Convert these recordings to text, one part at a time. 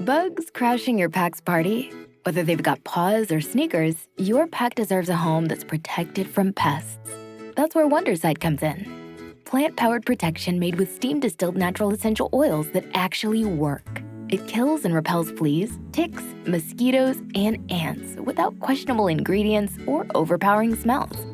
Bugs crashing your pack's party? Whether they've got paws or sneakers, your pack deserves a home that's protected from pests. That's where Wonderside comes in. Plant-powered protection made with steam-distilled natural essential oils that actually work. It kills and repels fleas, ticks, mosquitoes, and ants without questionable ingredients or overpowering smells.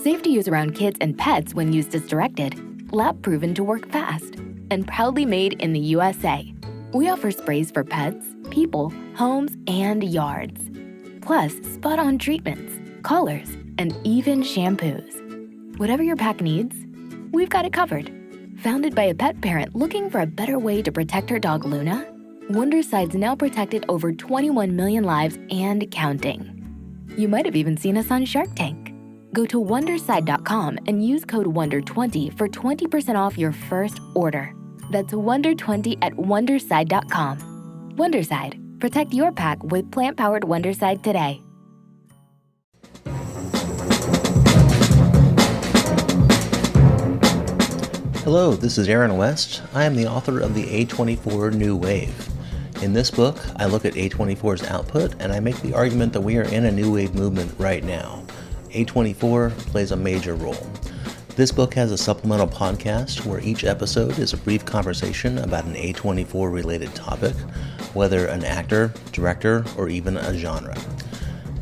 Safe to use around kids and pets when used as directed. Lab-proven to work fast. And proudly made in the USA. We offer sprays for pets, people, homes, and yards. Plus, spot-on treatments, collars, and even shampoos. Whatever your pack needs, we've got it covered. Founded by a pet parent looking for a better way to protect her dog Luna, Wonderside's now protected over 21 million lives and counting. You might have even seen us on Shark Tank. Go to Wonderside.com and use code WONDER20 for 20% off your first order. That's WONDER20 at Wonderside.com. Wonderside. Protect your pack with plant-powered Wonderside today. Hello, this is Aaron West. I am the author of the A24 New Wave. In this book, I look at A24's output and I make the argument that we are in a new wave movement right now. A24 plays a major role. This book has a supplemental podcast where each episode is a brief conversation about an A24 related topic, whether an actor, director, or even a genre.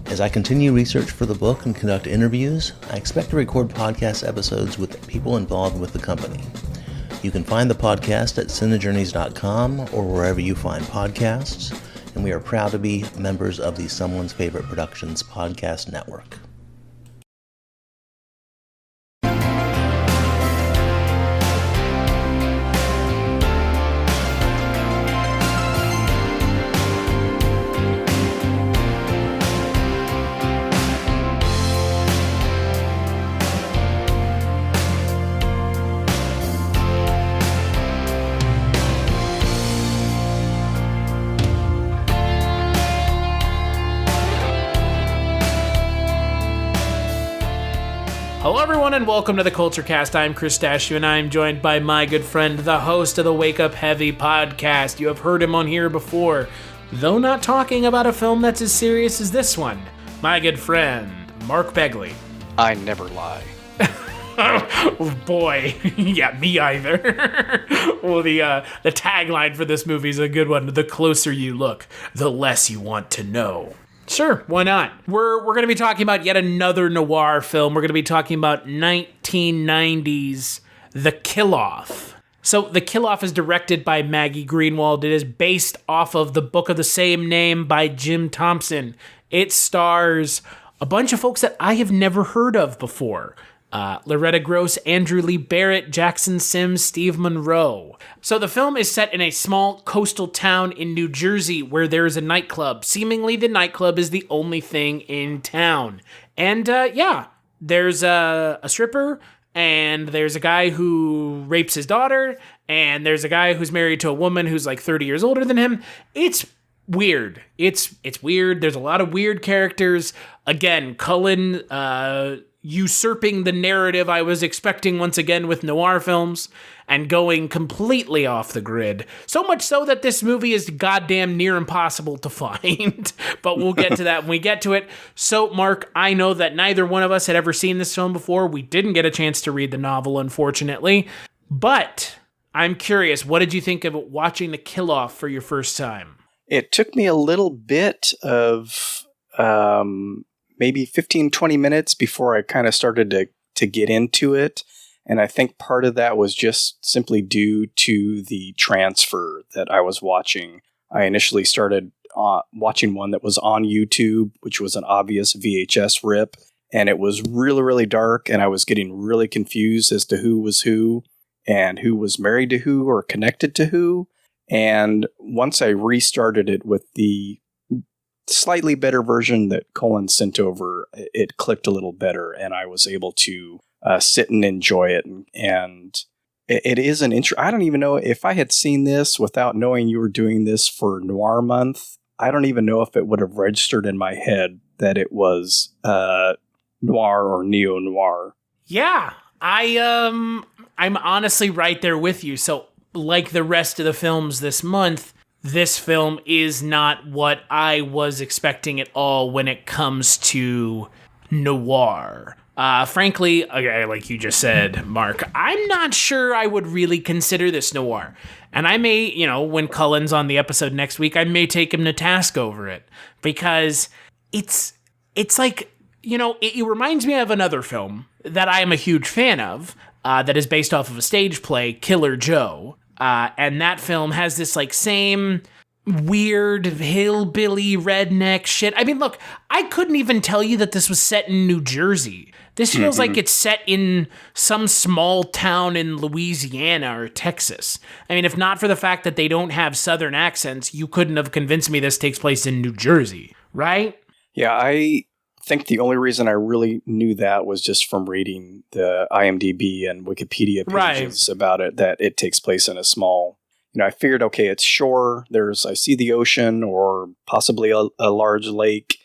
As I continue research for the book and conduct interviews, I expect to record podcast episodes with people involved with the company. You can find the podcast at cinejourneys.com or wherever you find podcasts, and we are proud to be members of the Someone's Favorite Productions podcast network. Hello everyone and welcome to the Kulturecast. I'm Chris Stachiw and I'm joined by my good friend, the host of the Wake Up Heavy podcast. You have heard him on here before, though not talking about a film that's as serious as this one. My good friend, Mark Begley. I never lie. Oh boy, yeah, me either. Well, the tagline for this movie is a good one. The closer you look, the less you want to know. Sure, why not? We're going to be talking about yet another noir film. We're going to be talking about 1990's The Kill-Off. So, The Kill-Off is directed by Maggie Greenwald. It is based off of the book of the same name by Jim Thompson. It stars a bunch of folks that I have never heard of before. Loretta Gross, Andrew Lee Barrett, Jackson Sims, Steve Monroe. So the film is set in a small coastal town in New Jersey where there is a nightclub. Seemingly the nightclub is the only thing in town. And there's a stripper, and there's a guy who rapes his daughter, and there's a guy who's married to a woman who's like 30 years older than him. It's weird. It's weird. There's a lot of weird characters. Again, Cullen usurping the narrative I was expecting once again with noir films and going completely off the grid. So much so that this movie is goddamn near impossible to find. But we'll get to that when we get to it. So, Mark, I know that neither one of us had ever seen this film before. We didn't get a chance to read the novel, unfortunately. But I'm curious, what did you think of watching The Kill-Off for your first time? It took me a little bit of maybe 15, 20 minutes before I kind of started to get into it. And I think part of that was just simply due to the transfer that I was watching. I initially started watching one that was on YouTube, which was an obvious VHS rip. And it was really, really dark. And I was getting really confused as to who was who and who was married to who or connected to who. And once I restarted it with the slightly better version that Colin sent over, it clicked a little better, and I was able to sit and enjoy it. And it is an intro. I don't even know if I had seen this without knowing you were doing this for Noir Month. I don't even know if it would have registered in my head that it was noir or neo-noir. Yeah, I'm honestly right there with you. So, like the rest of the films this month, this film is not what I was expecting at all when it comes to noir. Frankly, like you just said, Mark, I'm not sure I would really consider this noir. And I may, when Cullen's on the episode next week, I may take him to task over it. Because it's like, it reminds me of another film that I am a huge fan of, that is based off of a stage play, Killer Joe. And that film has this like same weird hillbilly redneck shit. I mean, look, I couldn't even tell you that this was set in New Jersey. This feels like it's set in some small town in Louisiana or Texas. I mean, if not for the fact that they don't have Southern accents, you couldn't have convinced me this takes place in New Jersey, right? Yeah, I think the only reason I really knew that was just from reading the IMDb and Wikipedia pages about it, that it takes place in a small, I figured, okay, it's shore, I see the ocean or possibly a large lake.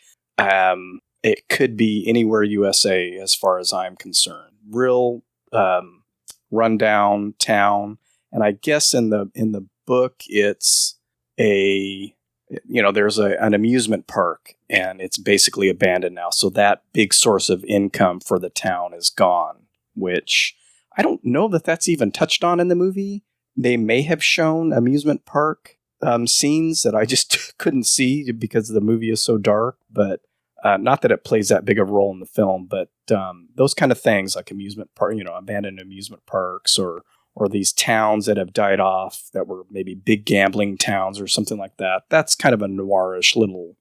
It could be anywhere USA as far as I'm concerned. Real rundown town. And I guess in the book, it's there's an amusement park and it's basically abandoned now. So that big source of income for the town is gone, which I don't know that that's even touched on in the movie. They may have shown amusement park scenes that I just couldn't see because the movie is so dark, but not that it plays that big of a role in the film, but those kind of things like amusement park, abandoned amusement parks or these towns that have died off that were maybe big gambling towns or something like that. That's kind of a noirish little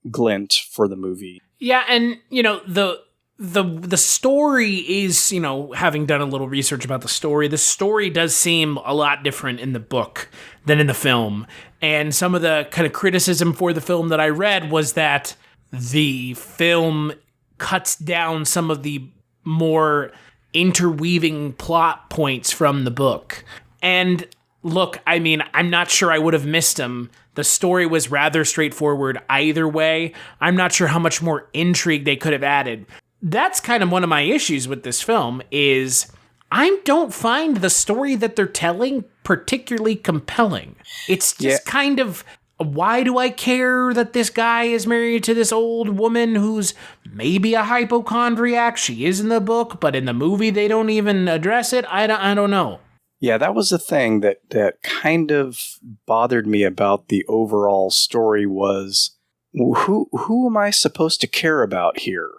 glint for the movie. Yeah, and the story is, having done a little research about the story does seem a lot different in the book than in the film. And some of the kind of criticism for the film that I read was that the film cuts down some of the more interweaving plot points from the book. And look, I mean, I'm not sure I would have missed them. The story was rather straightforward either way. I'm not sure how much more intrigue they could have added. That's kind of one of my issues with this film is I don't find the story that they're telling particularly compelling. It's just kind of, why do I care that this guy is married to this old woman who's maybe a hypochondriac? She is in the book, but in the movie they don't even address it. I don't know. Yeah, that was the thing that kind of bothered me about the overall story was, who am I supposed to care about here?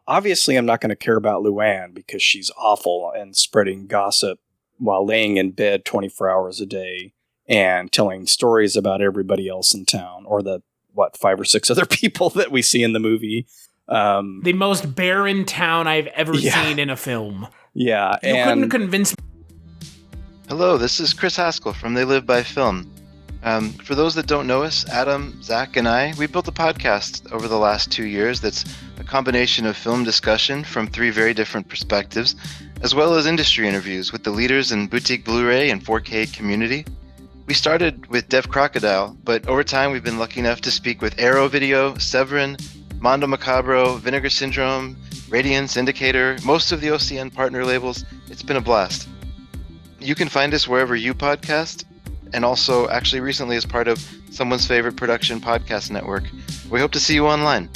Obviously, I'm not going to care about Luann because she's awful and spreading gossip while laying in bed 24 hours a day and telling stories about everybody else in town or the, 5 or 6 other people that we see in the movie. The most barren town I've ever seen in a film. Yeah. You couldn't convince me. Hello, this is Chris Haskell from They Live by Film. For those that don't know us, Adam, Zach, and I, we built a podcast over the last 2 years that's a combination of film discussion from 3 very different perspectives, as well as industry interviews with the leaders in boutique Blu-ray and 4K community. We started with Deaf Crocodile, but over time we've been lucky enough to speak with Arrow Video, Severin, Mondo Macabro, Vinegar Syndrome, Radiance, Indicator, most of the OCN partner labels. It's been a blast. You can find us wherever you podcast, and also actually recently as part of Someone's Favorite Production Podcast Network. We hope to see you online.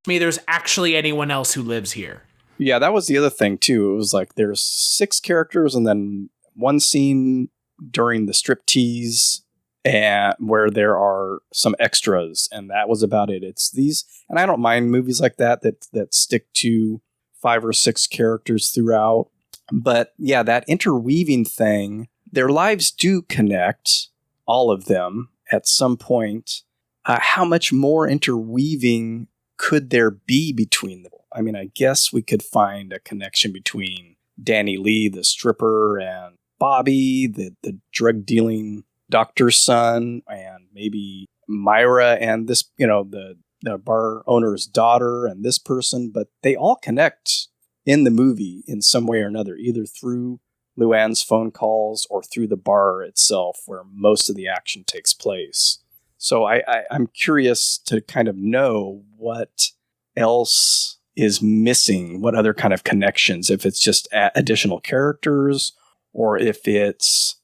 There's actually anyone else who lives here. Yeah, that was the other thing too. It was like there's 6 characters and then one scene during the striptease and where there are some extras, and that was about it. It's these, and I don't mind movies like that stick to 5 or 6 characters throughout. But yeah, that interweaving thing, their lives do connect, all of them, at some point. How much more interweaving could there be between them? I mean, I guess we could find a connection between Danny Lee, the stripper, and Bobby, the drug-dealing doctor's son, and maybe Myra and this, the bar owner's daughter and this person. But they all connect in the movie in some way or another, either through Luann's phone calls or through the bar itself where most of the action takes place. So I'm curious to kind of know what else is missing, what other kind of connections, if it's just additional characters or if it's,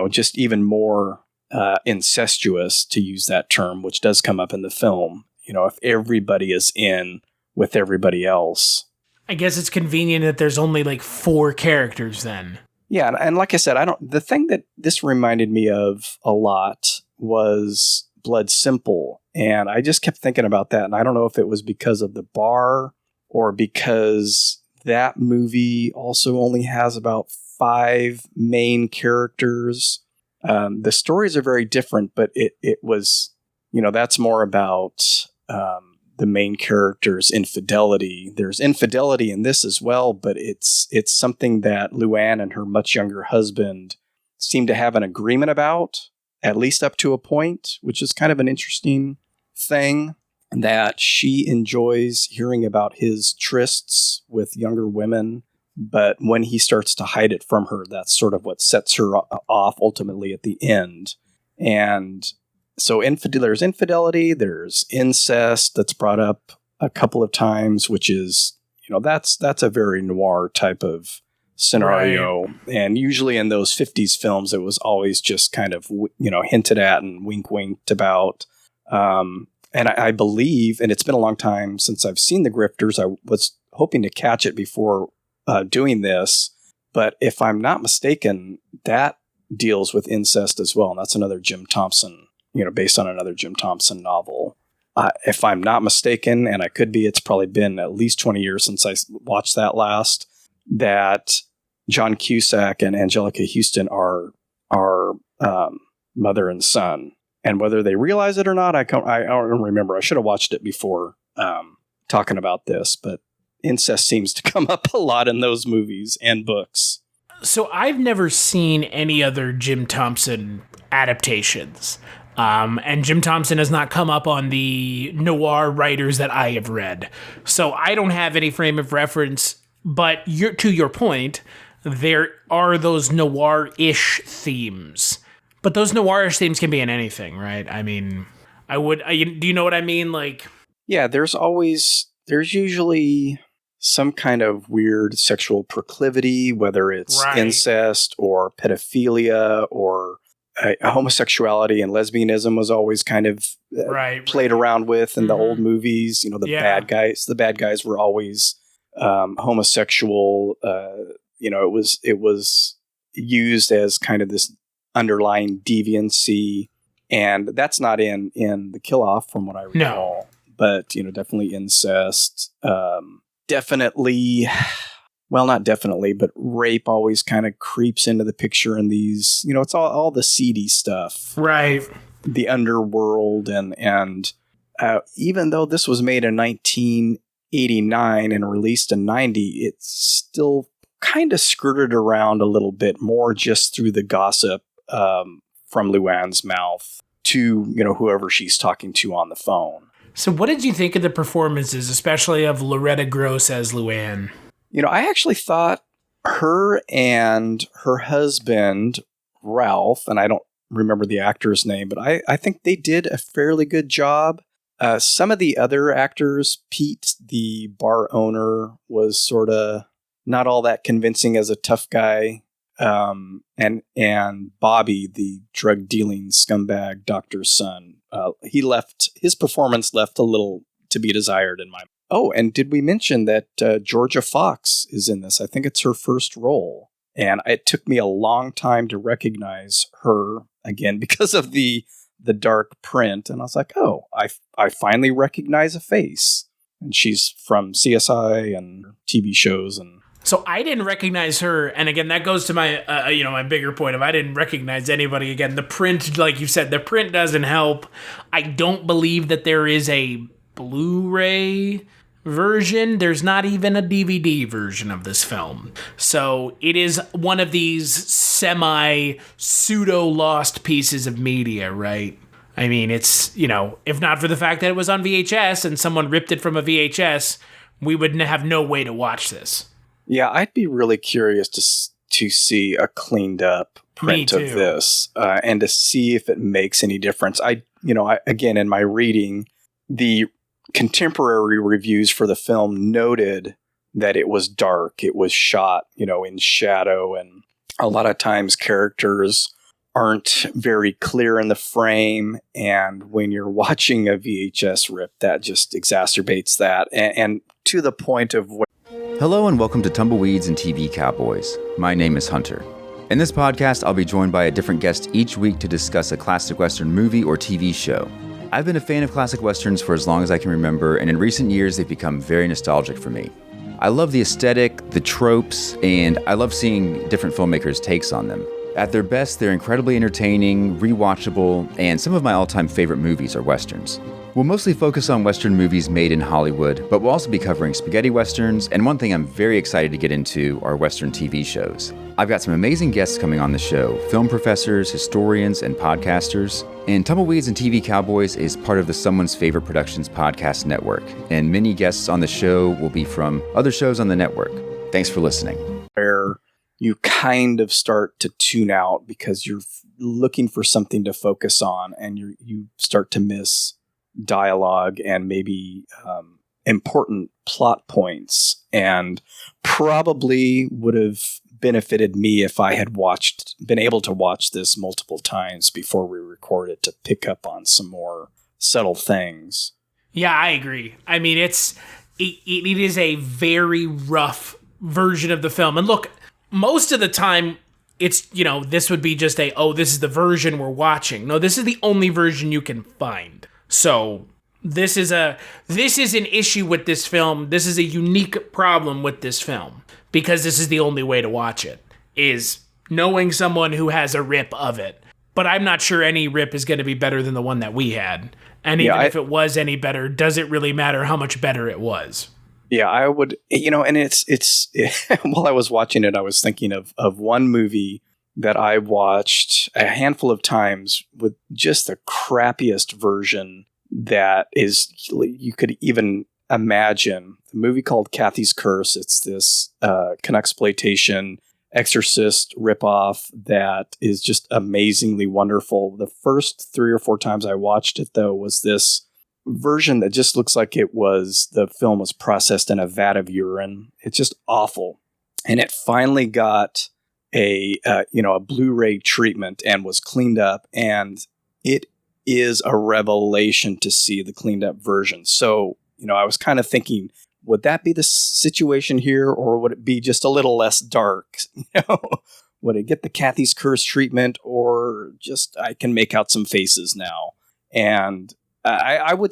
just even more incestuous, to use that term, which does come up in the film. If everybody is in with everybody else. I guess it's convenient that there's only like 4 characters then. Yeah, and like I said, the thing that this reminded me of a lot was Blood Simple, and I just kept thinking about that, and I don't know if it was because of the bar or because that movie also only has about 5 main characters. The stories are very different, but it was, that's more about the main character's infidelity. There's infidelity in this as well, but it's something that Luann and her much younger husband seem to have an agreement about, at least up to a point, which is kind of an interesting thing, that she enjoys hearing about his trysts with younger women, but when he starts to hide it from her, that's sort of what sets her off ultimately at the end. And so there's infidelity, there's incest that's brought up a couple of times, which is, that's a very noir type of scenario. Right. And usually in those 50s films, it was always just kind of, hinted at and winked about. And I believe, and it's been a long time since I've seen The Grifters, I was hoping to catch it before doing this, but if I'm not mistaken, that deals with incest as well. And that's another Jim Thompson, based on another Jim Thompson novel. If I'm not mistaken, and I could be, it's probably been at least 20 years since I watched that last, that John Cusack and Angelica Houston are mother and son. And whether they realize it or not, I don't remember. I should have watched it before talking about this, but incest seems to come up a lot in those movies and books. So I've never seen any other Jim Thompson adaptations. And Jim Thompson has not come up on the noir writers that I have read. So I don't have any frame of reference, but to your point, there are those noir-ish themes. But those noir-ish themes can be in anything, right? I mean, do you know what I mean? Like, yeah, there's usually some kind of weird sexual proclivity, whether it's incest or pedophilia or homosexuality, and lesbianism was always kind of played around with in the old movies. The bad guys were always homosexual. It was used as kind of this underlying deviancy, and that's not in the Kill Off from what I recall. No. But definitely incest. Definitely, well, not definitely, but rape always kind of creeps into the picture in these. It's all the seedy stuff, right? The underworld, and even though this was made in 1989 and released in 90, it's still kind of skirted around a little bit more just through the gossip from Luann's mouth to whoever she's talking to on the phone. So what did you think of the performances, especially of Loretta Gross as Luann? I actually thought her and her husband, Ralph, and I don't remember the actor's name, but I think they did a fairly good job. Some of the other actors, Pete, the bar owner, was sort of not all that convincing as a tough guy. And Bobby, the drug dealing scumbag doctor's son, his performance left a little to be desired in my. Oh, and did we mention that Georgia Fox is in this? I think it's her first role, and it took me a long time to recognize her again because of the dark print, and I was like, oh, I finally recognize a face, and she's from CSI and TV shows and. So I didn't recognize her, and again, that goes to my, my bigger point of I didn't recognize anybody. Again, the print, like you said, the print doesn't help. I don't believe that there is a Blu-ray version. There's not even a DVD version of this film. So it is one of these semi-pseudo-lost pieces of media, right? I mean, it's, if not for the fact that it was on VHS and someone ripped it from a VHS, we would have no way to watch this. Yeah, I'd be really curious to see a cleaned up print of this and to see if it makes any difference. Again, in my reading, the contemporary reviews for the film noted that it was dark. It was shot, in shadow, and a lot of times characters aren't very clear in the frame. And when you're watching a VHS rip, that just exacerbates that. And to the point of Hello and welcome to Tumbleweeds and TV Cowboys. My name is Hunter. In this podcast, I'll be joined by a different guest each week to discuss a classic Western movie or TV show. I've been a fan of classic Westerns for as long as I can remember, and in recent years, they've become very nostalgic for me. I love the aesthetic, the tropes, and I love seeing different filmmakers' takes on them. At their best, they're incredibly entertaining, rewatchable, and some of my all-time favorite movies are Westerns. We'll mostly focus on Western movies made in Hollywood, but we'll also be covering spaghetti Westerns, and one thing I'm very excited to get into are Western TV shows. I've got some amazing guests coming on the show, film professors, historians, and podcasters. And Tumbleweeds and TV Cowboys is part of the Someone's Favorite Productions podcast network, and many guests on the show will be from other shows on the network. Thanks for listening. Where you kind of start to tune out because you're looking for something to focus on, and you start to miss dialogue and maybe important plot points, and probably would have benefited me if I had been able to watch this multiple times before we recorded to pick up on some more subtle things. Yeah, I agree. I mean, it is a very rough version of the film. And look, most of the time it's, this would be just this is the version we're watching. No, this is the only version you can find. So this is an issue with this film. This is a unique problem with this film because this is the only way to watch it, is knowing someone who has a rip of it. But I'm not sure any rip is going to be better than the one that we had. And even if it was any better, does it really matter how much better it was? Yeah, I would, and it's while I was watching it, I was thinking of one movie that I watched a handful of times with just the crappiest version that is you could even imagine. The movie called Kathy's Curse. It's this Canucksploitation Exorcist ripoff that is just amazingly wonderful. The first 3 or 4 times I watched it, though, was this version that just looks like the film was processed in a vat of urine. It's just awful. And it finally got a Blu-ray treatment and was cleaned up, and it is a revelation to see the cleaned up version. So, I was kind of thinking, would that be the situation here, or would it be just a little less dark? Would it get the Kathy's Curse treatment, or just I can make out some faces now? And I would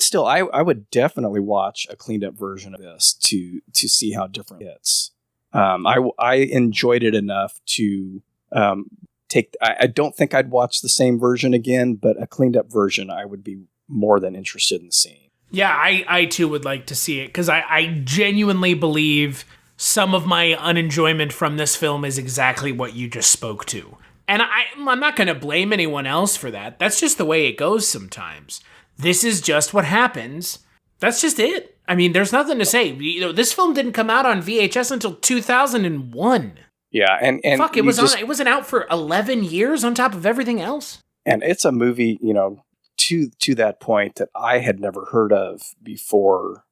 definitely watch a cleaned up version of this to see how different it is. I enjoyed it enough to I don't think I'd watch the same version again, but a cleaned up version I would be more than interested in seeing. Yeah, I too would like to see it, because I genuinely believe some of my unenjoyment from this film is exactly what you just spoke to. And I'm not going to blame anyone else for that. That's just the way it goes sometimes. This is just what happens. That's just it. I mean, there's nothing to say. This film didn't come out on VHS until 2001. Yeah, and fuck, it wasn't out for 11 years on top of everything else. And it's a movie, to that point that I had never heard of before.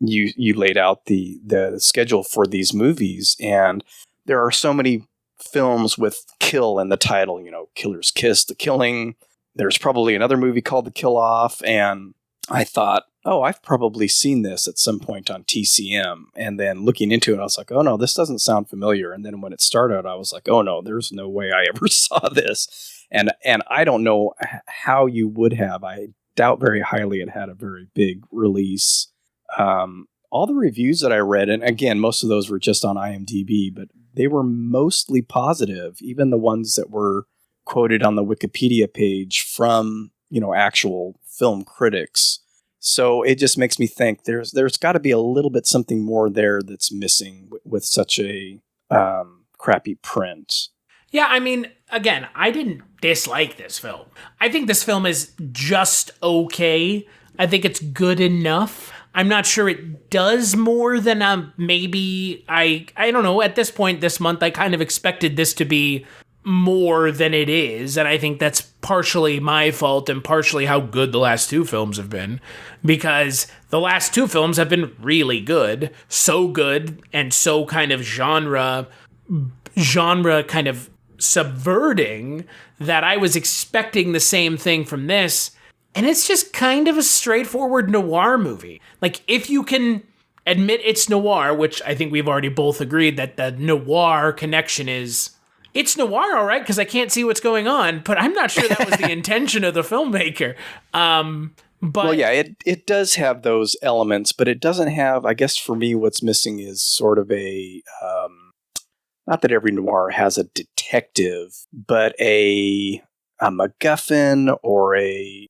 You laid out the schedule for these movies, and there are so many films with kill in the title. Killer's Kiss, The Killing. There's probably another movie called The Kill Off, and I thought, I've probably seen this at some point on TCM. And then looking into it, I was like, oh no, this doesn't sound familiar. And then when it started, I was like, oh no, there's no way I ever saw this. And I don't know how you would have. I doubt very highly it had a very big release. All the reviews that I read, and again, most of those were just on IMDb, but they were mostly positive, even the ones that were quoted on the Wikipedia page from, actual film critics. So it just makes me think there's got to be a little bit something more there that's missing with such a crappy print. Yeah, I mean, again, I didn't dislike this film. I think this film is just okay. I think it's good enough. I'm not sure it does more than maybe I don't know. At this point this month, I kind of expected this to be more than it is, and I think that's partially my fault and partially how good the last 2 films have been, because the last 2 films have been really good and so kind of genre kind of subverting that I was expecting the same thing from this. And it's just kind of a straightforward noir movie. Like, if you can admit it's noir, which I think we've already both agreed that the noir connection is, it's noir, all right, because I can't see what's going on, but I'm not sure that was the intention of the filmmaker. But well, yeah, it does have those elements, but it doesn't have, I guess for me, what's missing is sort of a, not that every noir has a detective, but a MacGuffin or a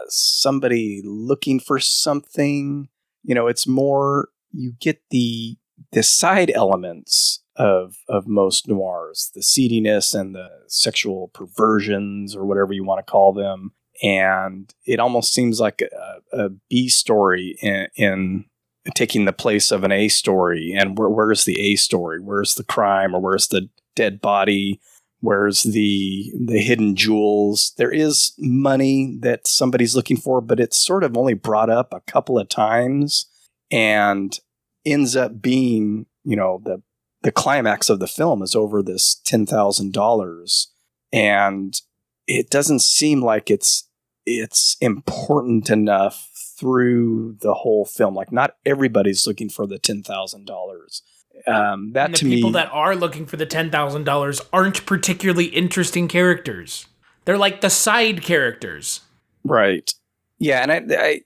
somebody looking for something. You know, it's more, you get the side elements of most noirs, the seediness and the sexual perversions or whatever you want to call them. And it almost seems like a B story in taking the place of an A story. And where's the A story? Where's the crime, or where's the dead body? Where's the hidden jewels? There is money that somebody's looking for, but it's sort of only brought up a couple of times and ends up being, you know, the climax of the film is over this $10,000. And it doesn't seem like it's important enough through the whole film. Like, not everybody's looking for the $10,000. That to me, people that are looking for the $10,000 aren't particularly interesting characters. They're like the side characters. Right. Yeah. And I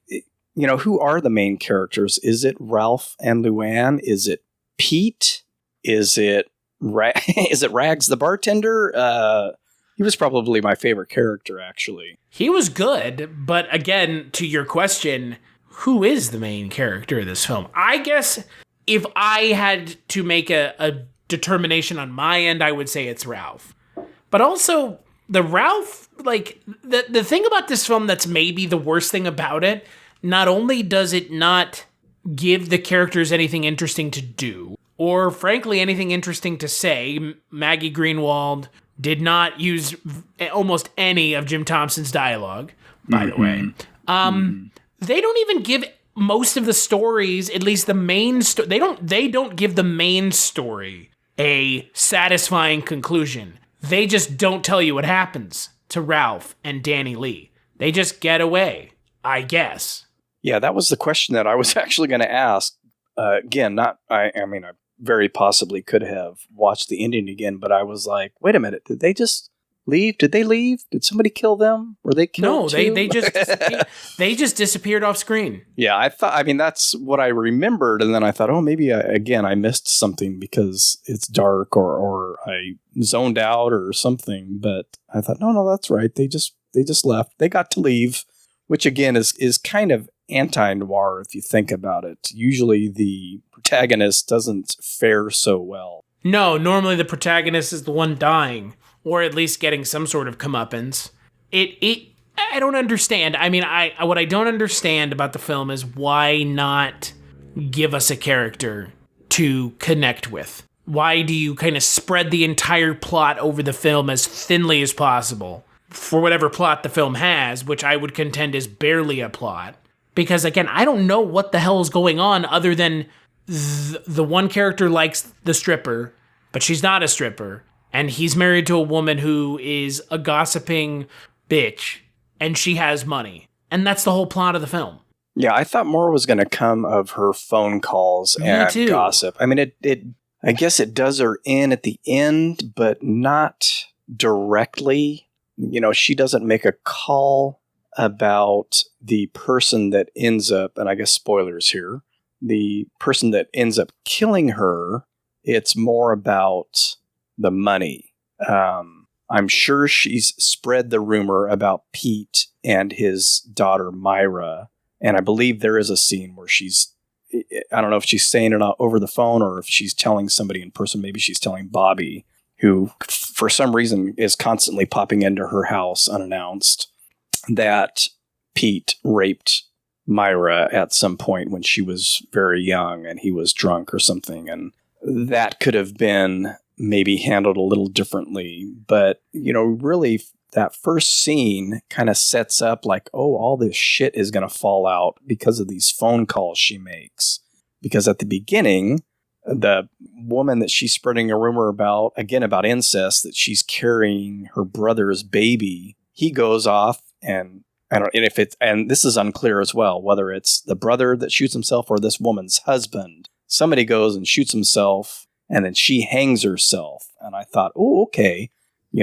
you know, who are the main characters? Is it Ralph and Luann? Is it Pete? Is it Rags the bartender? He was probably my favorite character, actually. He was good, but again, to your question, who is the main character of this film? I guess if I had to make a determination on my end, I would say it's Ralph. But also, the Ralph, like, the thing about this film that's maybe the worst thing about it, not only does it not give the characters anything interesting to do, or frankly anything interesting to say. Maggie Greenwald did not use almost any of Jim Thompson's dialogue, by the way. They don't even give most of the stories, at least the main story, they don't give the main story a satisfying conclusion. They just don't tell you what happens to Ralph and Danny Lee. They just get away, I guess. Yeah, that was the question that I was actually going to ask. Again, I mean, I very possibly could have watched the ending again, but I was like, wait a minute, did they just leave? Did they leave? Did somebody kill them? Were they killed? No, too? they just disappeared. They just disappeared off screen. Yeah, I mean, that's what I remembered, and then I thought, oh, maybe I missed something because it's dark or I zoned out or something. But I thought, no, that's right. They just left. They got to leave, which again is kind of anti-noir if you think about it. Usually the protagonist doesn't fare so well. No, normally the protagonist is the one dying, or at least getting some sort of comeuppance. I don't understand. I mean, what I don't understand about the film is why not give us a character to connect with? Why do you kind of spread the entire plot over the film as thinly as possible for whatever plot the film has, which I would contend is barely a plot? Because again, I don't know what the hell is going on other than the one character likes the stripper, but she's not a stripper. And he's married to a woman who is a gossiping bitch, and she has money. And that's the whole plot of the film. Yeah, I thought more was going to come of her phone calls and gossip. I mean, I guess it does her in at the end, but not directly. You know, she doesn't make a call about the person that ends up, and I guess spoilers here, the person that ends up killing her. It's more about the money. I'm sure she's spread the rumor about Pete and his daughter Myra, and I believe there is a scene where I don't know if she's saying it over the phone or if she's telling somebody in person. Maybe she's telling Bobby, who for some reason is constantly popping into her house unannounced, that Pete raped Myra at some point when she was very young and he was drunk or something. And that could have been maybe handled a little differently. But, you know, really that first scene kind of sets up like, oh, all this shit is going to fall out because of these phone calls she makes. Because at the beginning, the woman that she's spreading a rumor about, again, about incest, that she's carrying her brother's baby. He goes off and this is unclear as well, whether it's the brother that shoots himself or this woman's husband. Somebody goes and shoots himself, and then she hangs herself. And I thought, oh, okay,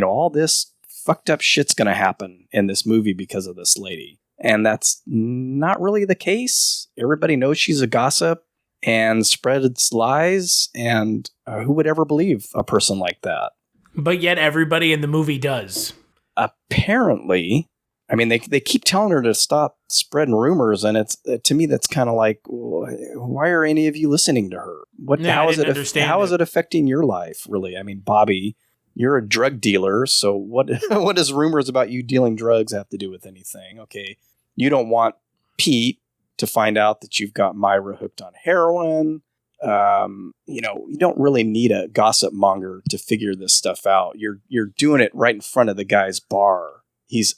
all this fucked up shit's going to happen in this movie because of this lady. And that's not really the case. Everybody knows she's a gossip and spreads lies, and who would ever believe a person like that? But yet everybody in the movie does. Apparently, I mean, they keep telling her to stop spreading rumors, and it's to me that's kind of like, why are any of you listening to her? How is it affecting your life, really? I mean, Bobby, you're a drug dealer, so what does rumors about you dealing drugs have to do with anything? Okay, you don't want Pete to find out that you've got Myra hooked on heroin. You don't really need a gossip monger to figure this stuff out. You're doing it right in front of the guy's bar. He's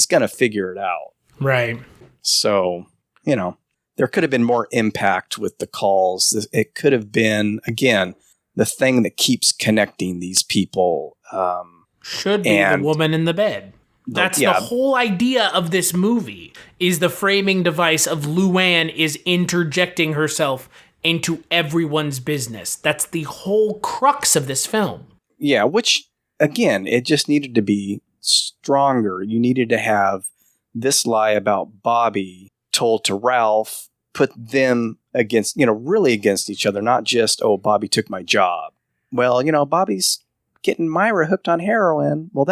going to figure it out. Right. So, there could have been more impact with the calls. It could have been, again, the thing that keeps connecting these people. Should be the woman in the bed. That's the whole idea of this movie, is the framing device of Luann is interjecting herself into everyone's business. That's the whole crux of this film. Yeah, which, again, it just needed to be stronger. You needed to have this lie about Bobby told to Ralph, put them against, really against each other, not just, oh, Bobby took my job. Well, Bobby's getting Myra hooked on heroin. Well,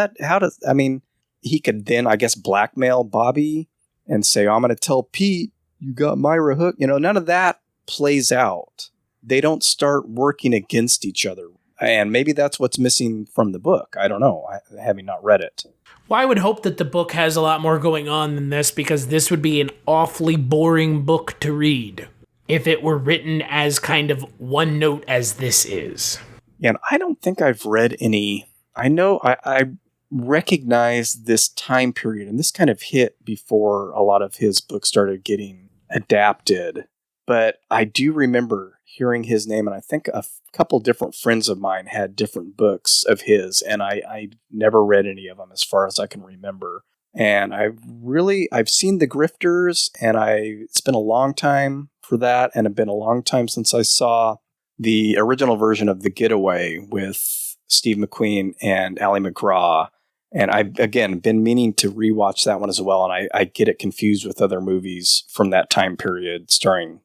he could then, I guess, blackmail Bobby and say, I'm going to tell Pete you got Myra hooked. None of that plays out. They don't start working against each other. And maybe that's what's missing from the book. I don't know, having not read it. Well, I would hope that the book has a lot more going on than this, because this would be an awfully boring book to read if it were written as kind of one note as this is. Yeah, and I don't think I've read any. I know I recognize this time period, and this kind of hit before a lot of his books started getting adapted. But I do remember hearing his name, and I think a couple different friends of mine had different books of his, and I never read any of them as far as I can remember. And I've seen The Grifters, and it's been a long time for that, and it's been a long time since I saw the original version of The Getaway with Steve McQueen and Ally McGraw. And I've, again, been meaning to rewatch that one as well, and I get it confused with other movies from that time period starring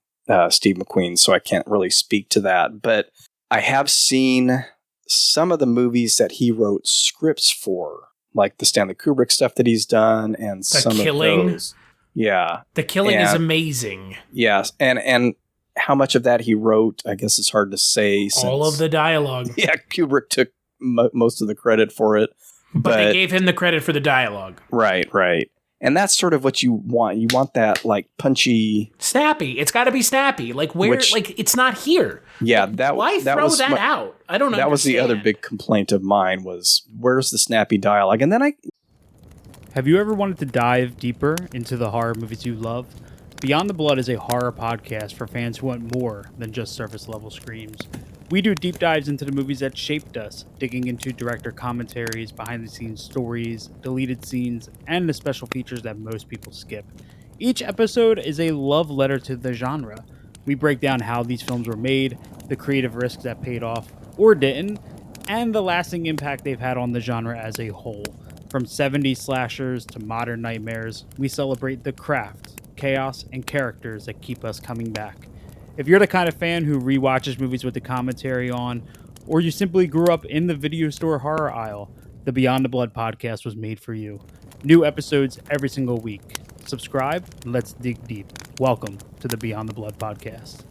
Steve McQueen, so I can't really speak to that. But I have seen some of the movies that he wrote scripts for, like the Stanley Kubrick stuff that he's done, and some of those. Yeah. The Killing is amazing. Yes, and how much of that he wrote, I guess it's hard to say. All of the dialogue. Yeah, Kubrick took most of the credit for it. But they gave him the credit for the dialogue. Right. And that's sort of what you want. You want that, like, punchy... Snappy. It's got to be snappy. Like, it's not here. Yeah, Why throw that out? I don't know. That was the other big complaint of mine was, where's the snappy dialogue? And then Have you ever wanted to dive deeper into the horror movies you love? Beyond the Blood is a horror podcast for fans who want more than just surface-level screams. We do deep dives into the movies that shaped us, digging into director commentaries, behind-the-scenes stories, deleted scenes, and the special features that most people skip. Each episode is a love letter to the genre. We break down how these films were made, the creative risks that paid off or didn't, and the lasting impact they've had on the genre as a whole. From 70s slashers to modern nightmares, we celebrate the craft, chaos, and characters that keep us coming back. If you're the kind of fan who rewatches movies with the commentary on, or you simply grew up in the video store horror aisle, the Beyond the Blood podcast was made for you. New episodes every single week. Subscribe, and let's dig deep. Welcome to the Beyond the Blood podcast.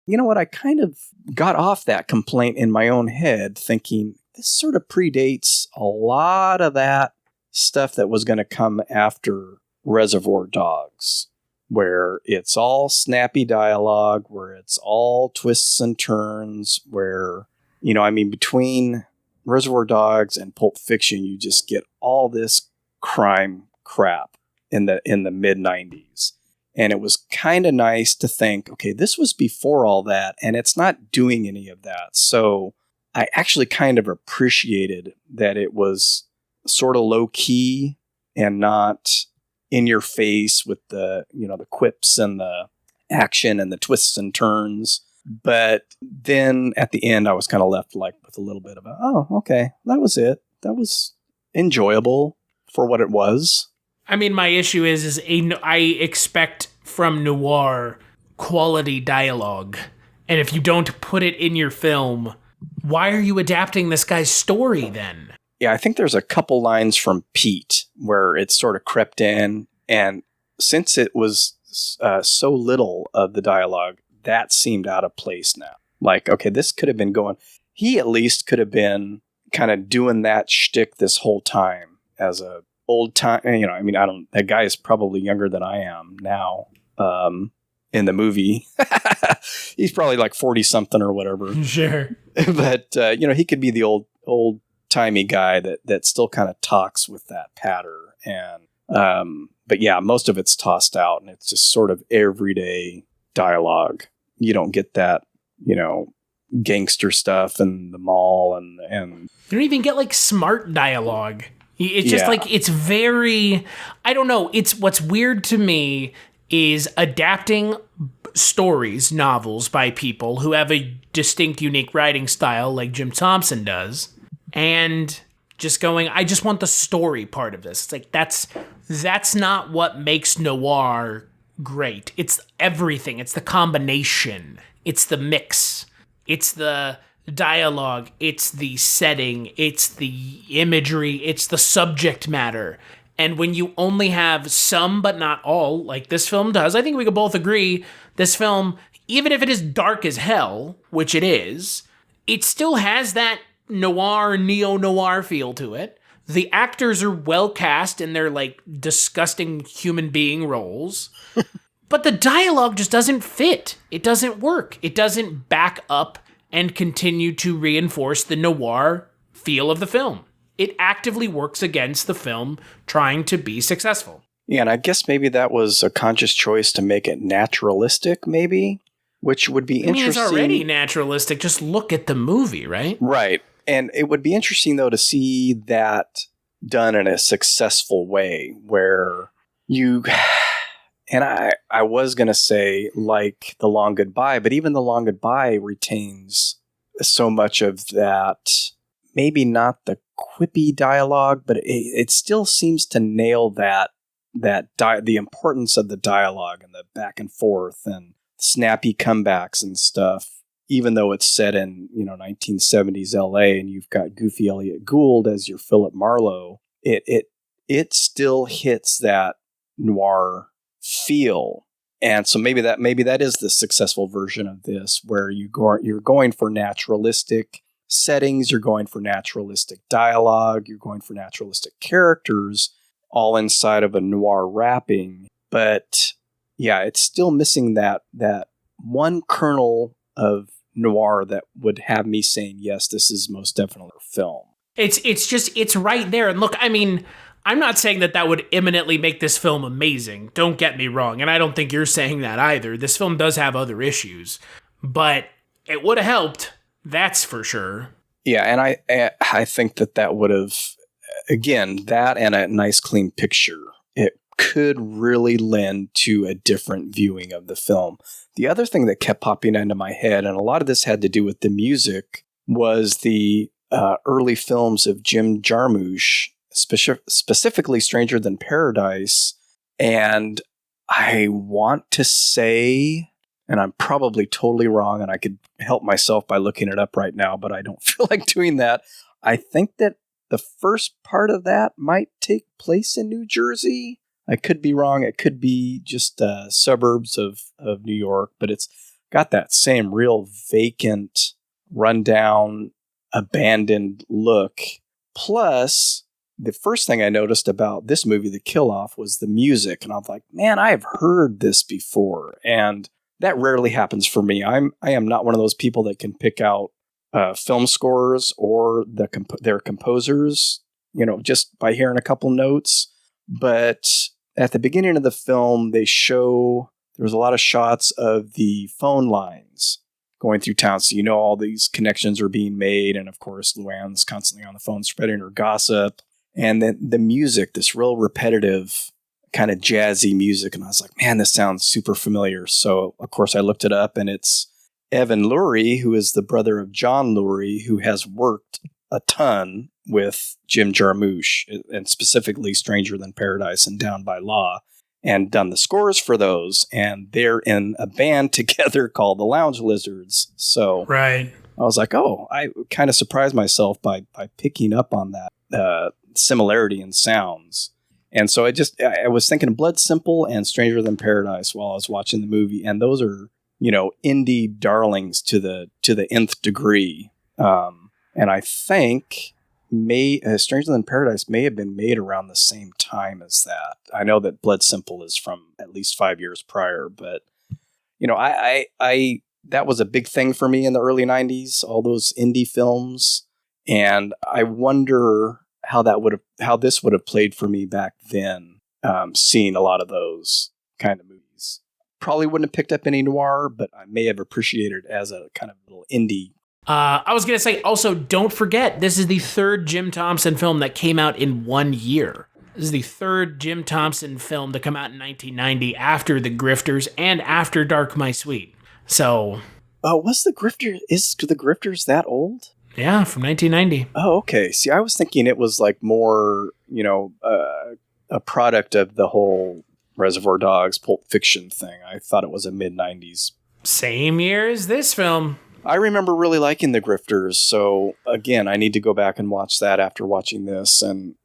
You know what? I kind of got off that complaint in my own head, thinking this sort of predates a lot of that stuff that was going to come after Reservoir Dogs, where it's all snappy dialogue, where it's all twists and turns, where, between Reservoir Dogs and Pulp Fiction, you just get all this crime crap in the mid-90s. And it was kind of nice to think, okay, this was before all that, and it's not doing any of that. So I actually kind of appreciated that it was sort of low key and not in your face with the, the quips and the action and the twists and turns. But then at the end, I was kind of left like with a little bit of oh, okay, that was it. That was enjoyable for what it was. I mean, my issue is I expect from noir quality dialogue. And if you don't put it in your film, why are you adapting this guy's story then? Yeah, I think there's a couple lines from Pete where it sort of crept in. And since it was so little of the dialogue, that seemed out of place now. Like, okay, this could have been going. He at least could have been kind of doing that shtick this whole time as a old time, that guy is probably younger than I am now in the movie. He's probably like 40 something or whatever. Sure. But, he could be the old timey guy that still kind of talks with that patter. And, but yeah, most of it's tossed out and it's just sort of everyday dialogue. You don't get that, gangster stuff and the mall and you don't even get like smart dialogue. It's just like, it's very, I don't know. It's what's weird to me is adapting stories, novels by people who have a distinct, unique writing style like Jim Thompson does. And just going, I just want the story part of this. It's like, that's not what makes noir great. It's everything. It's the combination. It's the mix. It's the dialogue, it's the setting, it's the imagery, it's the subject matter. And when you only have some but not all, like this film does, I think we could both agree, this film, even if it is dark as hell, which it is, it still has that noir, neo-noir feel to it. The actors are well cast in their like disgusting human being roles. But the dialogue just doesn't fit. It doesn't work. It doesn't back up and continue to reinforce the noir feel of the film. It actively works against the film trying to be successful. Yeah, and I guess maybe that was a conscious choice to make it naturalistic, maybe, which would be interesting. It's already naturalistic. Just look at the movie, right? Right. And it would be interesting, though, to see that done in a successful way where you... And I was going to say like The Long Goodbye, but even The Long Goodbye retains so much of that, maybe not the quippy dialogue, but it still seems to nail the importance of the dialogue and the back and forth and snappy comebacks and stuff, even though it's set in, 1970s LA and you've got Goofy Elliott Gould as your Philip Marlowe. It still hits that noir feel. And so maybe that is the successful version of this, where you're going for naturalistic settings, you're going for naturalistic dialogue, you're going for naturalistic characters, all inside of a noir wrapping. But yeah, it's still missing that one kernel of noir that would have me saying, yes, this is most definitely a film. It's right there. And look, I mean, I'm not saying that would imminently make this film amazing. Don't get me wrong. And I don't think you're saying that either. This film does have other issues, but it would have helped. That's for sure. Yeah. And I think that would have, again, that and a nice clean picture, it could really lend to a different viewing of the film. The other thing that kept popping into my head, and a lot of this had to do with the music, was the early films of Jim Jarmusch, specifically Stranger Than Paradise. And I want to say, and I'm probably totally wrong, and I could help myself by looking it up right now, but I don't feel like doing that. I think that the first part of that might take place in New Jersey. I could be wrong. It could be just suburbs of New York, but it's got that same real vacant, rundown, abandoned look. Plus, the first thing I noticed about this movie, The Kill Off, was the music. And I was like, man, I have heard this before. And that rarely happens for me. I am not one of those people that can pick out film scores or their composers, just by hearing a couple notes. But at the beginning of the film, there was a lot of shots of the phone lines going through town. So, all these connections are being made. And of course, Luann's constantly on the phone spreading her gossip. And then the music, this real repetitive kind of jazzy music. And I was like, man, this sounds super familiar. So, of course, I looked it up, and it's Evan Lurie, who is the brother of John Lurie, who has worked a ton with Jim Jarmusch, and specifically Stranger Than Paradise and Down by Law, and done the scores for those. And they're in a band together called the Lounge Lizards. So right. I was like, oh, I kind of surprised myself by picking up on that similarity in sounds. And so I was thinking of Blood Simple and Stranger Than Paradise while I was watching the movie. And those are, indie darlings to the nth degree. And I think Stranger Than Paradise may have been made around the same time as that. I know that Blood Simple is from at least 5 years prior, but I that was a big thing for me in the early 90s, all those indie films. And I wonder how this would have played for me back then, seeing a lot of those kind of movies. Probably wouldn't have picked up any noir, but I may have appreciated it as a kind of little indie. I was going to say, also, don't forget, this is the third Jim Thompson film that came out in 1 year. This is the third Jim Thompson film to come out in 1990 after The Grifters and after Dark My Sweet. So... is The Grifters that old? Yeah, from 1990. Oh, okay. See, I was thinking it was like more, a product of the whole Reservoir Dogs, Pulp Fiction thing. I thought it was a mid-90s. Same year as this film. I remember really liking The Grifters, so again, I need to go back and watch that after watching this and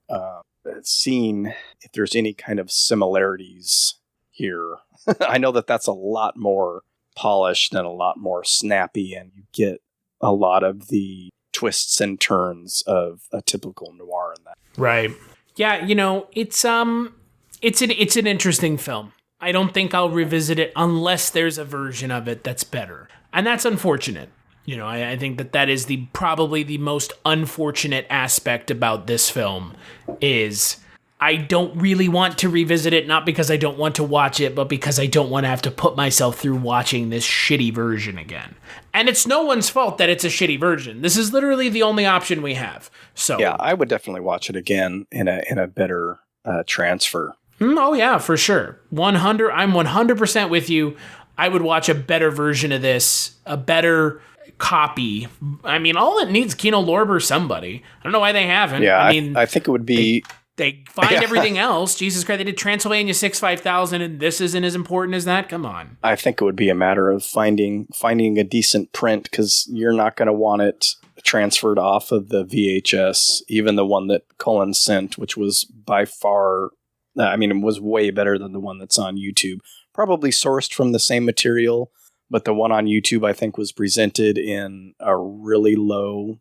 seeing if there's any kind of similarities here. I know that that's a lot more polished and a lot more snappy, and you get a lot of the twists and turns of a typical noir in that. Right. Yeah, it's an interesting film. I don't think I'll revisit it unless there's a version of it that's better. And that's unfortunate. I think that is probably the most unfortunate aspect about this film is I don't really want to revisit it, not because I don't want to watch it, but because I don't want to have to put myself through watching this shitty version again. And it's no one's fault that it's a shitty version. This is literally the only option we have. So yeah, I would definitely watch it again in a better transfer. Oh yeah, for sure. I'm 100% with you. I would watch a better version of this, a better copy. I mean, all it needs Kino Lorber somebody. I don't know why they haven't. Yeah, I think it would be... They find everything else. Jesus Christ, they did Transylvania 6-5000, and this isn't as important as that? Come on. I think it would be a matter of finding a decent print, because you're not going to want it transferred off of the VHS, even the one that Cullen sent, which was by far... it was way better than the one that's on YouTube. Probably sourced from the same material, but the one on YouTube, I think, was presented in a really low,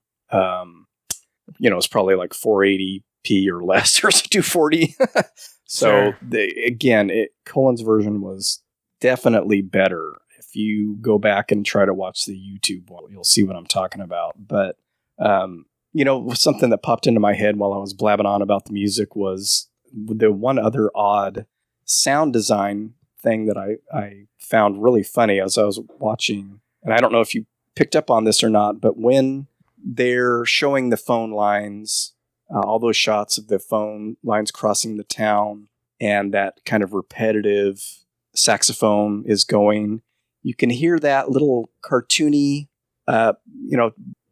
it's probably like 480p or less, or 240. So, sure. Cullen's version was definitely better. If you go back and try to watch the YouTube one, you'll see what I'm talking about. But, something that popped into my head while I was blabbing on about the music was the one other odd sound design thing that I found really funny as I was watching, and I don't know if you picked up on this or not, but when they're showing the phone lines, all those shots of the phone lines crossing the town, and that kind of repetitive saxophone is going, you can hear that little cartoony,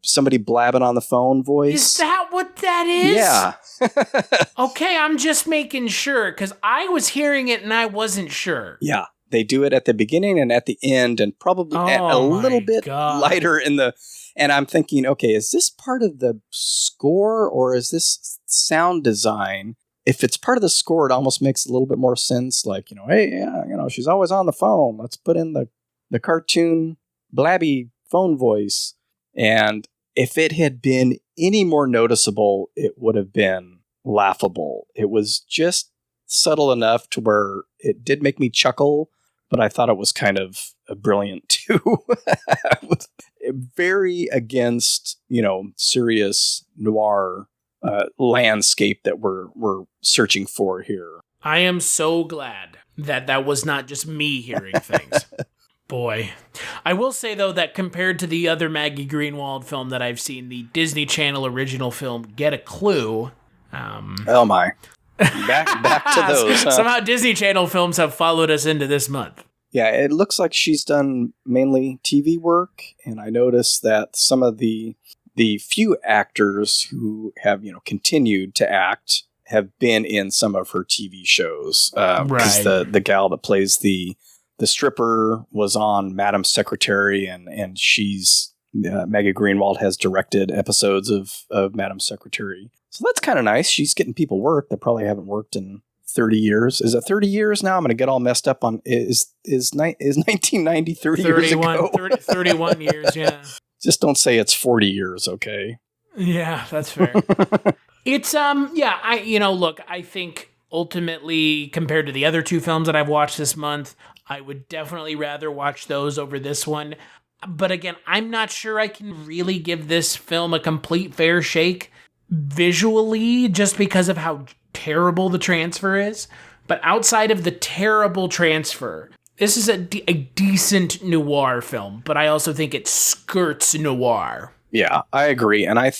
somebody blabbing on the phone voice. Is that what that is? Yeah. Okay, I'm just making sure, because I was hearing it and I wasn't sure. Yeah, they do it at the beginning and at the end, and probably a little bit lighter in the... And I'm thinking, okay, is this part of the score or is this sound design? If it's part of the score, it almost makes a little bit more sense. Like, hey, yeah, she's always on the phone. Let's put in the cartoon blabby phone voice. And if it had been any more noticeable, it would have been laughable. It was just subtle enough to where it did make me chuckle, but I thought it was kind of brilliant too. Very against, serious noir landscape that we're searching for here. I am so glad that that was not just me hearing things. Boy. I will say, though, that compared to the other Maggie Greenwald film that I've seen, the Disney Channel original film, Get a Clue. Oh, my. Back to those. Huh? Somehow Disney Channel films have followed us into this month. Yeah, it looks like she's done mainly TV work, and I noticed that some of the few actors who have, continued to act have been in some of her TV shows. Right. The gal that plays the stripper was on Madam Secretary, and she's Maggie Greenwald has directed episodes of Madam Secretary. So that's kind of nice. She's getting people work that probably haven't worked in 30 years. Is it 30 years now? I'm going to get all messed up on is 1990 30 years ago? 31 years, yeah. Just don't say it's 40 years, okay? Yeah, that's fair. It's look, I think ultimately compared to the other two films that I've watched this month, I would definitely rather watch those over this one. But again, I'm not sure I can really give this film a complete fair shake visually just because of how terrible the transfer is. But outside of the terrible transfer, this is a decent noir film, but I also think it skirts noir. Yeah, I agree. And I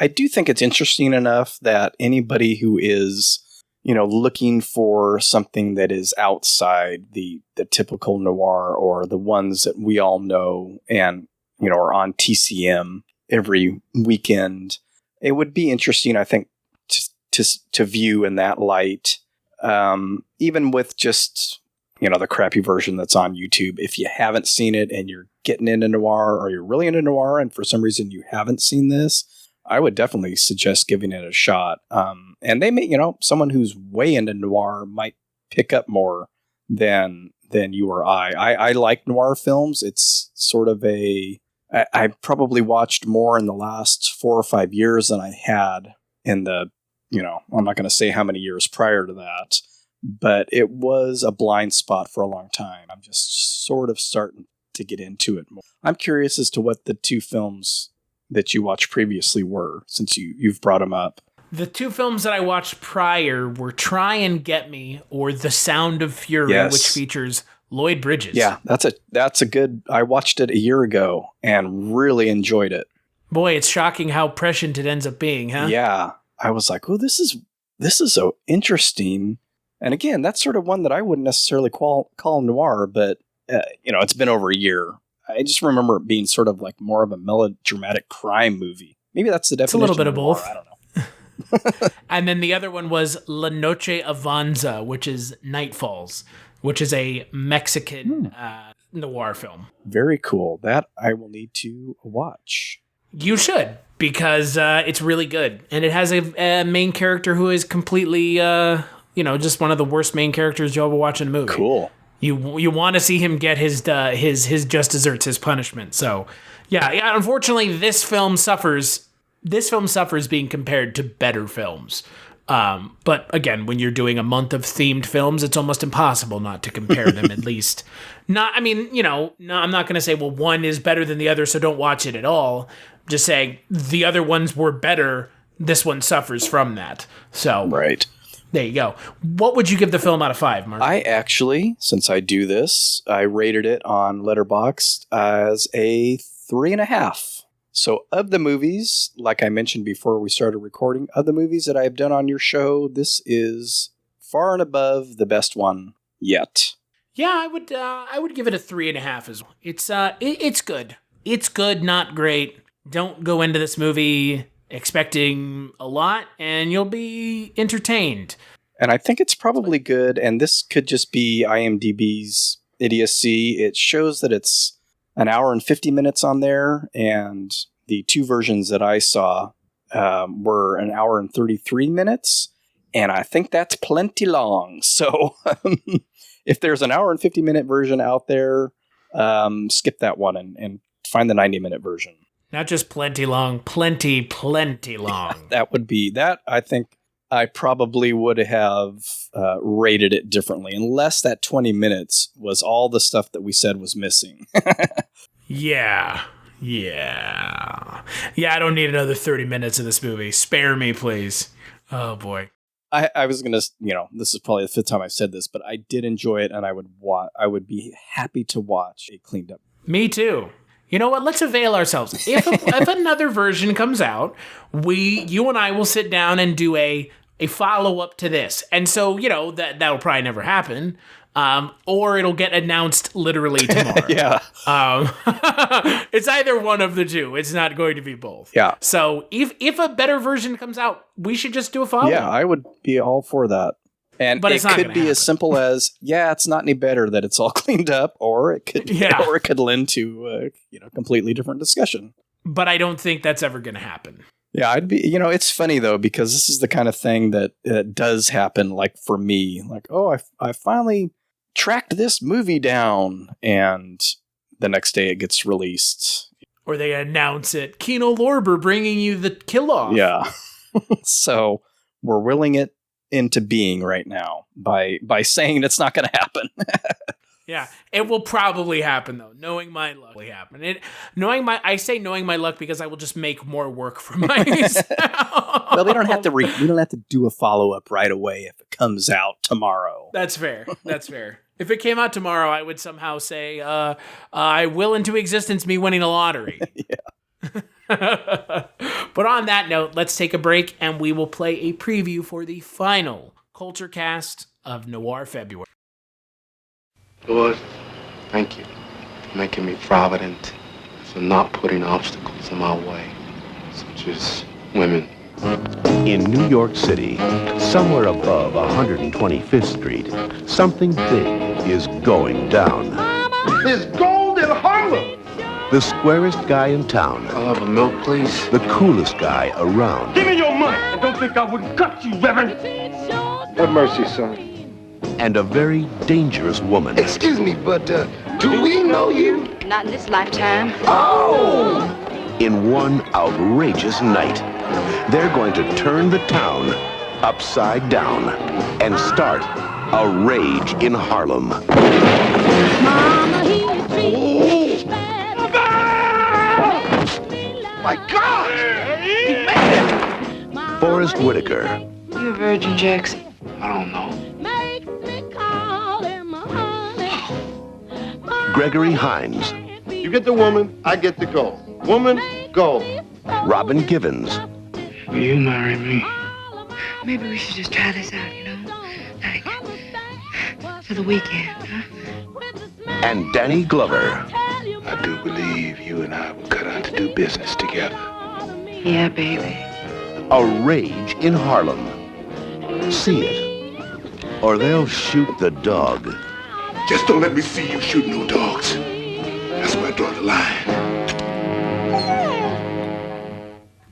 do think it's interesting enough that anybody who is, looking for something that is outside the typical noir or the ones that we all know and, are on TCM every weekend, it would be interesting, I think, to view in that light, even with just, the crappy version that's on YouTube. If you haven't seen it and you're getting into noir or you're really into noir and for some reason you haven't seen this, I would definitely suggest giving it a shot. And they may, someone who's way into noir might pick up more than you or I. I like noir films. It's sort of I probably watched more in the last 4 or 5 years than I had in the, I'm not going to say how many years prior to that, but it was a blind spot for a long time. I'm just sort of starting to get into it more. I'm curious as to what the two films that you watched previously were, since you've brought them up. The two films that I watched prior were Try and Get Me or The Sound of Fury, yes, which features Lloyd Bridges. Yeah, that's a good. I watched it a year ago and really enjoyed it. Boy, it's shocking how prescient it ends up being, huh? Yeah, I was like, oh, this is so interesting. And again, that's sort of one that I wouldn't necessarily call noir, but it's been over a year. I just remember it being sort of like more of a melodramatic crime movie. Maybe that's the definition. It's a little bit of noir, both. I don't know. And then the other one was La Noche Avanza, which is Night Falls, which is a Mexican noir film. Very cool. That I will need to watch. You should, because it's really good. And it has a main character who is completely, just one of the worst main characters you'll ever watch in a movie. Cool. You want to see him get his just desserts, his punishment. So, yeah. Unfortunately, this film suffers being compared to better films. But again, when you're doing a month of themed films, it's almost impossible not to compare them. At least, I'm not going to say, well, one is better than the other, so don't watch it at all. Just saying the other ones were better. This one suffers from that. So, right. There you go. What would you give the film out of 5, Mark? I actually, since I do this, I rated it on Letterboxd as a 3.5. So of the movies, like I mentioned before we started recording, of the movies that I have done on your show, this is far and above the best one yet. Yeah, I would give it a 3.5 as well. It's good. It's good, not great. Don't go into this movie expecting a lot, and you'll be entertained. And I think it's probably good, and this could just be IMDb's idiocy. It shows that it's an hour and 50 minutes on there, and the two versions that I saw were an hour and 33 minutes, and I think that's plenty long. So if there's an hour and 50 minute version out there, skip that one and find the 90-minute version. Not just plenty long, plenty long. That would be that. I think I probably would have rated it differently, unless that 20 minutes was all the stuff that we said was missing. Yeah, I don't need another 30 minutes of this movie. Spare me, please. Oh, boy. I was gonna, this is probably the fifth time I've said this, but I did enjoy it, and I would be happy to watch a cleaned up. Me too. You know what? Let's avail ourselves. If another version comes out, you and I will sit down and do a follow up to this, and so that'll probably never happen. Or it'll get announced literally tomorrow. Yeah. It's either one of the two. It's not going to be both. Yeah. So if a better version comes out, we should just do a follow-up. Yeah, I would be all for that. But it could be as simple as, it's not any better that it's all cleaned up, or it could lend to completely different discussion. But I don't think that's ever going to happen. Yeah, it's funny though, because this is the kind of thing that does happen. Like for me, I finally tracked this movie down, and the next day it gets released. Or they announce it. Kino Lorber bringing you the kill-off. Yeah. So we're willing it into being right now by saying it's not going to happen. Yeah, it will probably happen though. Knowing my luck, will happen. Knowing my luck because I will just make more work for myself. Well, we don't have to do a follow up right away if it comes out tomorrow. That's fair. If it came out tomorrow, I would somehow say, "I will into existence me winning the lottery." Yeah. But on that note, let's take a break and we will play a preview for the final Kulturecast of Noir February. Lord, thank you for making me provident, for not putting obstacles in my way, such as women. In New York City, somewhere above 125th Street, something big is going down. There's gold in Harlem! The squarest guy in town. I'll have a milk, please. The coolest guy around. Give me your money, and don't think I wouldn't cut you, Reverend! Have mercy, son. And a very dangerous woman. Excuse me, but do we know you? Not in this lifetime. Oh! In one outrageous night, they're going to turn the town upside down and start a rage in Harlem. My God! He made it! Forrest Whitaker. You a virgin, Jackson? I don't know. Gregory Hines. You get the woman, I get the gold. Woman, gold. Robin Givens. Will you marry me? Maybe we should just try this out, like for the weekend, huh? And Danny Glover. I do believe you and I were cut out to do business together. Yeah, baby. A rage in Harlem. See it, or they'll shoot the dog. Just don't let me see you shoot no dogs. That's where I draw the line.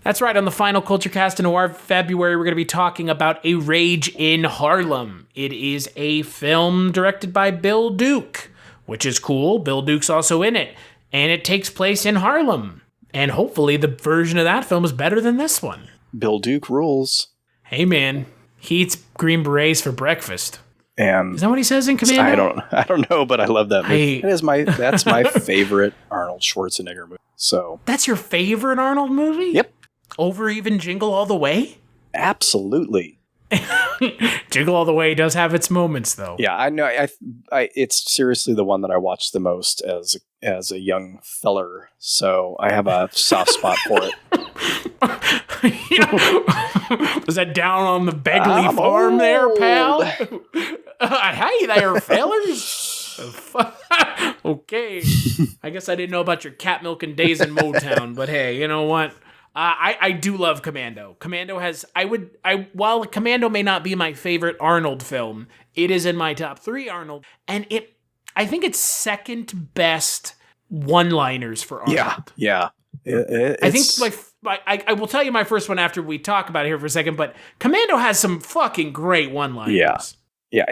That's right, on the final Kulturecast in Noir February, we're going to be talking about A Rage in Harlem. It is a film directed by Bill Duke, which is cool. Bill Duke's also in it, and it takes place in Harlem. And hopefully the version of that film is better than this one. Bill Duke rules. Hey man, he eats Green Berets for breakfast. And is that what he says in Commando? I don't know, but I love that movie. That's my favorite Arnold Schwarzenegger movie. So that's your favorite Arnold movie? Yep. Over even Jingle All the Way? Absolutely. Jingle All the Way does have its moments, though. Yeah, I know. It's seriously the one that I watched the most as a young feller. So I have a soft spot for it. Was that down on the Begley farm there, pal? Hey there, fellas. Okay. I guess I didn't know about your cat milking days in Motown, but hey, you know what? I do love Commando. Commando has, while Commando may not be my favorite Arnold film, it is in my top 3 Arnold, and I think it's second best one-liners for Arnold. Yeah. I think I will tell you my first one after we talk about it here for a second, but Commando has some fucking great one-liners. Yeah.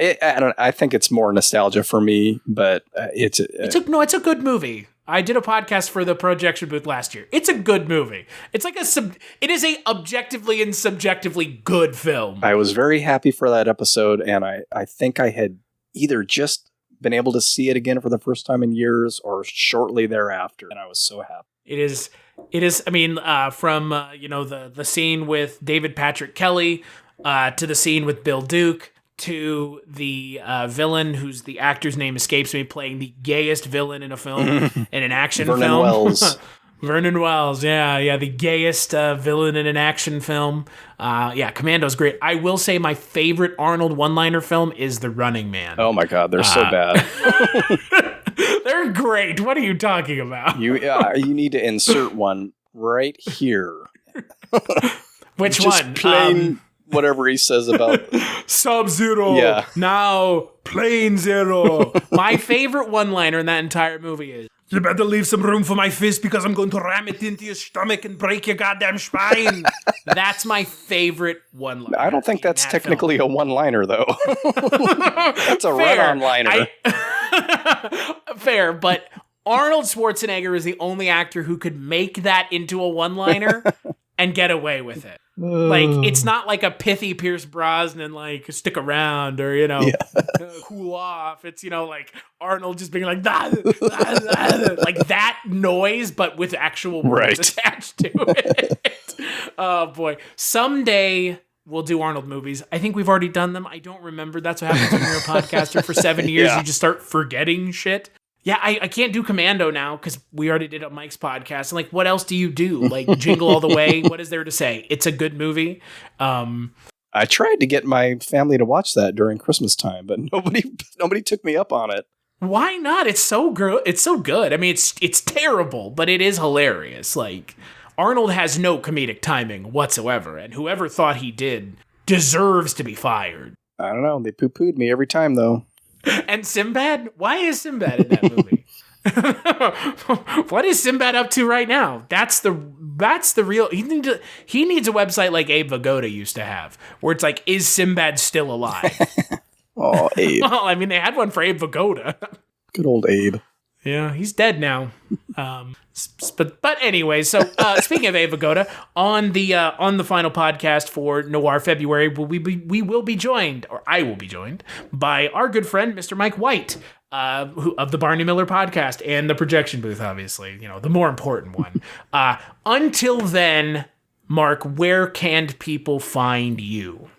I think it's more nostalgia for me, but it's a good movie. I did a podcast for the Projection Booth last year. It's a good movie. It's like it is a objectively and subjectively good film. I was very happy for that episode, and I think I had either just been able to see it again for the first time in years or shortly thereafter, and I was so happy. It is. I mean, from the scene with David Patrick Kelly, to the scene with Bill Duke, to the villain whose the actor's name escapes me, playing the gayest villain in a film, in an action Vernon film. Wells. Vernon Wells, yeah, the gayest villain in an action film. Commando's great. I will say my favorite Arnold one-liner film is The Running Man. Oh my God, they're so bad. They're great. What are you talking about? You need to insert one right here. Which Just one? Plain whatever he says about Sub-Zero. Yeah. Now, Plane Zero. My favorite one-liner in that entire movie is, "You better leave some room for my fist because I'm going to ram it into your stomach and break your goddamn spine." That's my favorite one-liner. I don't think that's technically a one-liner, though. That's a run-on liner. Fair, but Arnold Schwarzenegger is the only actor who could make that into a one-liner and get away with it. Like, it's not like a pithy Pierce Brosnan, like, stick around or, cool off. It's, like Arnold just being like, "Dah, dah, dah," like that noise, but with actual words attached to it. Oh, boy. Someday we'll do Arnold movies. I think we've already done them. I don't remember. That's what happens when you're a podcaster for 7 years. You just start forgetting shit. Yeah, I can't do Commando now because we already did a Mike's podcast. And like, what else do you do? Like, Jingle All the Way? What is there to say? It's a good movie. I tried to get my family to watch that during Christmas time, but nobody took me up on it. Why not? It's so good. I mean, it's terrible, but it is hilarious. Like, Arnold has no comedic timing whatsoever, and whoever thought he did deserves to be fired. I don't know. They poo-pooed me every time, though. And Sinbad? Why is Sinbad in that movie? What is Sinbad up to right now? That's the real. He needs a website like Abe Vigoda used to have, where it's like, is Sinbad still alive? Oh, Abe. Well, I mean, they had one for Abe Vigoda. Good old Abe. Yeah, he's dead now. But anyway, so speaking of Abe Vigoda, on the final podcast for Noir February, we will be joined, or I will be joined, by our good friend Mr. Mike White, of the Barney Miller podcast and the Projection Booth, obviously, the more important one. Until then, Mark, where can people find you?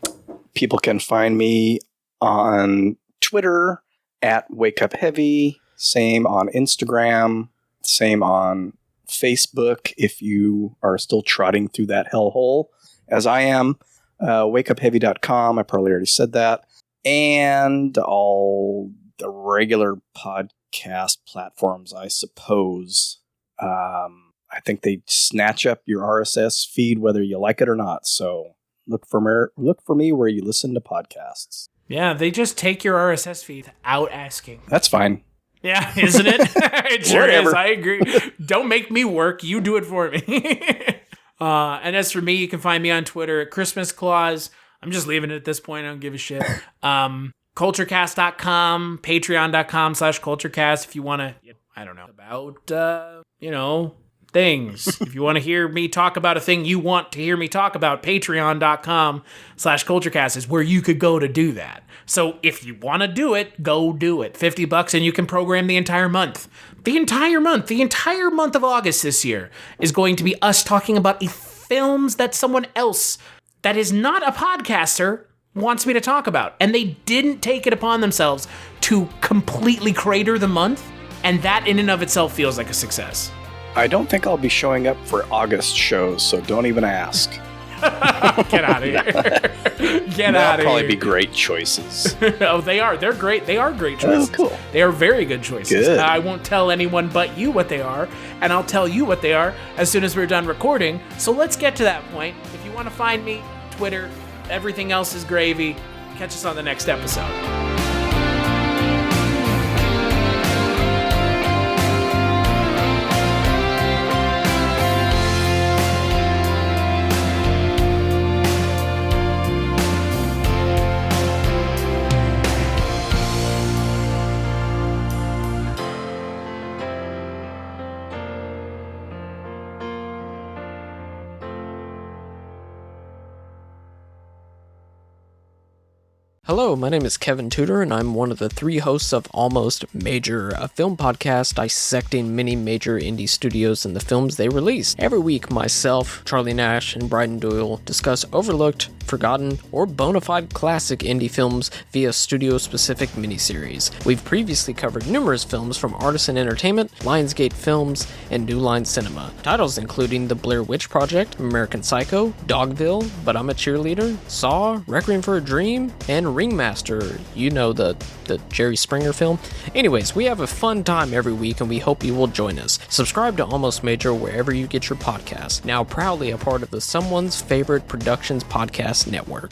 People can find me on Twitter at Wake Up Heavy. Same on Instagram, same on Facebook if you are still trotting through that hellhole, as I am. Wakeupheavy.com, I probably already said that. And all the regular podcast platforms, I suppose. I think they snatch up your RSS feed whether you like it or not. So look for me where you listen to podcasts. Yeah, they just take your RSS feed without asking. That's fine. Yeah, isn't it? It sure Whatever. is. I agree. Don't make me work. You do it for me. And as for me, you can find me on Twitter at Christmas Claus. I'm just leaving it at this point. I don't give a shit. Kulturecast.com, patreon.com/Kulturecast if you want to, I don't know, about, things. If you want to hear me talk about a thing you want to hear me talk about, patreon.com/Kulturecast is where you could go to do that. So if you want to do it, go do it. $50 and you can program the entire month. The entire month of August this year is going to be us talking about films that someone else that is not a podcaster wants me to talk about. And they didn't take it upon themselves to completely crater the month. And that in and of itself feels like a success. I don't think I'll be showing up for August shows, so don't even ask. Get out of here. Get out of here. They'll probably be great choices. Oh, they are. They're great. They are great choices. Oh, cool. They are very good choices. Good. I won't tell anyone but you what they are, and I'll tell you what they are as soon as we're done recording. So let's get to that point. If you want to find me, Twitter, everything else is gravy. Catch us on the next episode. Hello, my name is Kevin Tudor, and I'm one of the 3 hosts of Almost Major, a film podcast dissecting many major indie studios and the films they release. Every week, myself, Charlie Nash, and Bryden Doyle discuss overlooked, forgotten, or bona fide classic indie films via studio-specific miniseries. We've previously covered numerous films from Artisan Entertainment, Lionsgate Films, and New Line Cinema. Titles including The Blair Witch Project, American Psycho, Dogville, But I'm a Cheerleader, Saw, Requiem for a Dream, and Ringmaster, you know, the Jerry Springer film. Anyways, we have a fun time every week and we hope you will join us. Subscribe to Almost Major wherever you get your podcasts. Now proudly a part of the Someone's Favorite Productions podcast network.